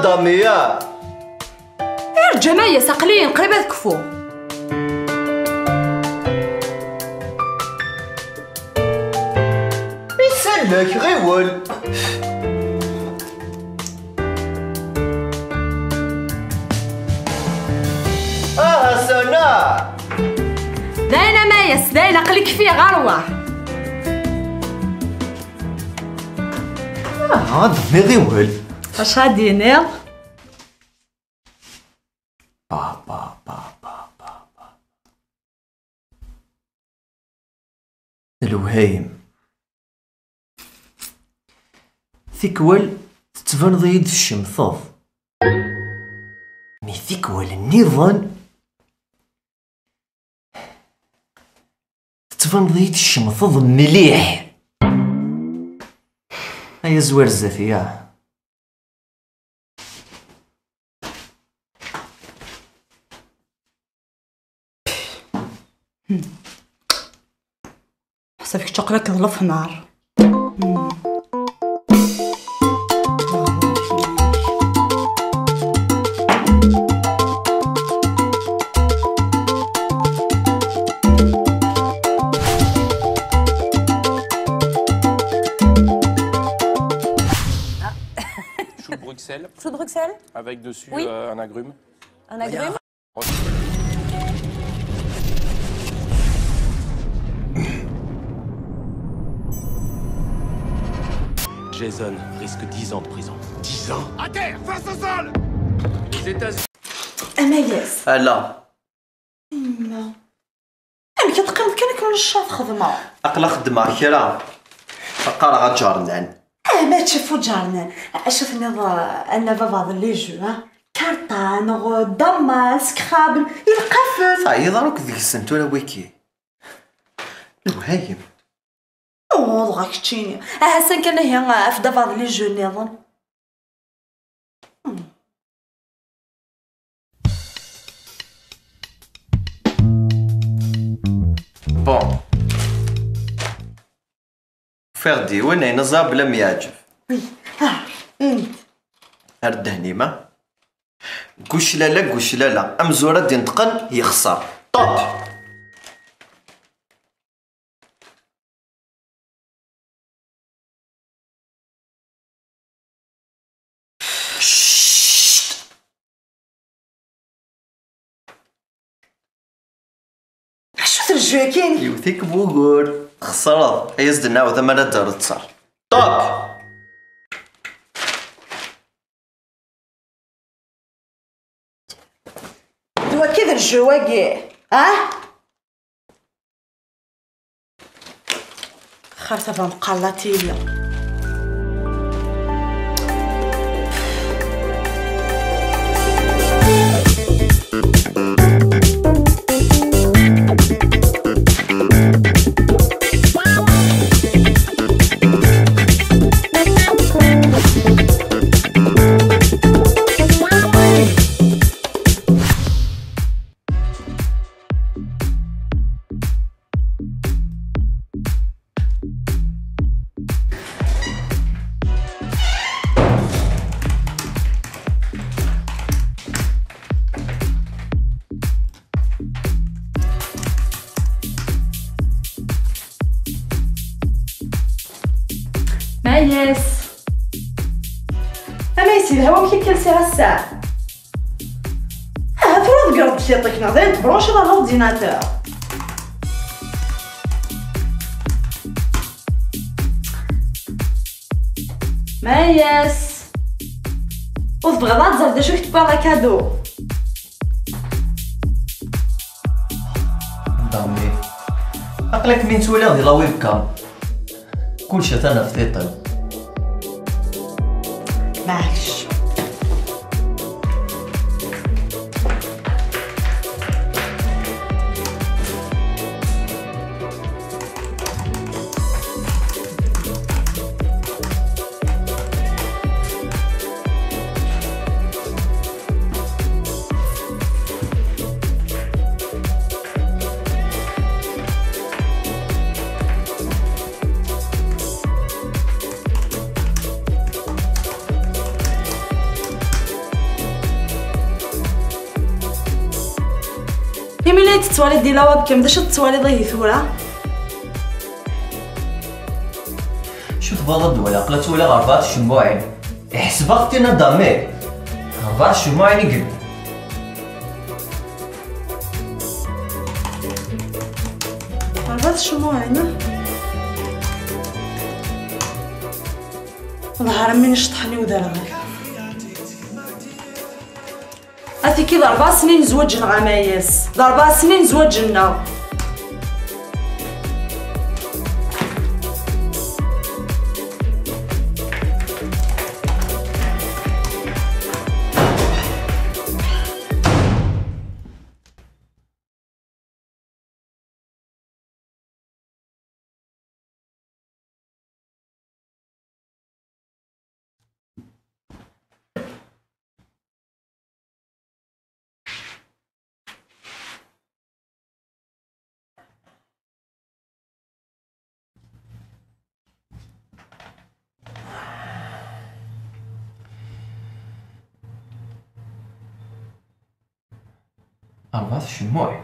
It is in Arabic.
دامية ارجع معايا ساقلين قريبة تكفو. يسلك غيول. سنا داينا مايس داينا قلك فيه غروة. دمي غيول. اش غادي نير؟ الوهايم ثيكوال تتبان ضيد في الشمثاض مي ثيكوال النيران تتبان ضيد الشمثاض مليح. هيا زوار الزافية. حسابك تشقلك تظلف نار. Chou de Bruxelles. Chou de Bruxelles. Avec dessus Oui. un agrume. Un agrume. Jason risque 10 ans de prison. 10 ans? À terre, face au sol! Les États-Unis. أمايس لا أنا كتقيم كانك من الشاط خدمة. أقلا خدمة كرا فقارا غتجارنان. ما تشوفو جارنا شوفني أنا بابا لي جو كارطان ضمة سكرابل يلقفل. صاي ضروك ديك السنت ولا ويكي الوهايم. غاك تشيني حسن كان هي في دابا لي جو نظن. بون فردي وين هنا زاب لم يعجب. هاد هنيمة قوش لا قوش لا أمزورة دي نتقن يخسر طوب. شو ترجع كاين يوثيك بوغور خسرت يزد نعوذ ما لا دار تصار طوب. دوا كذا الجواكي خارطة بمقالاتي ليا. مايس أمايس الهوا كي كنسي الساعة فرض قرب شيطك ناظرين تبروش على الأورديناتور. مايس وتبغى لا تزرد شو كتبوا على كادو. دامي أقلك من تولي غادي لا ويب كام كلشي تانا في تيطل. معليش يمي لا تتوالد ديال واب كم داش تتوالد ليه ثورة. شوف بلد ولا قلت ولا غربات شموعين احسب اختنا دامي غربات شموعين يقل. غربات الشموعين ظهر من شطحني ودار غير أثيكي ل 4 سنين زوجنا غمايس، ل 4 سنين زوجنا. غربات شموع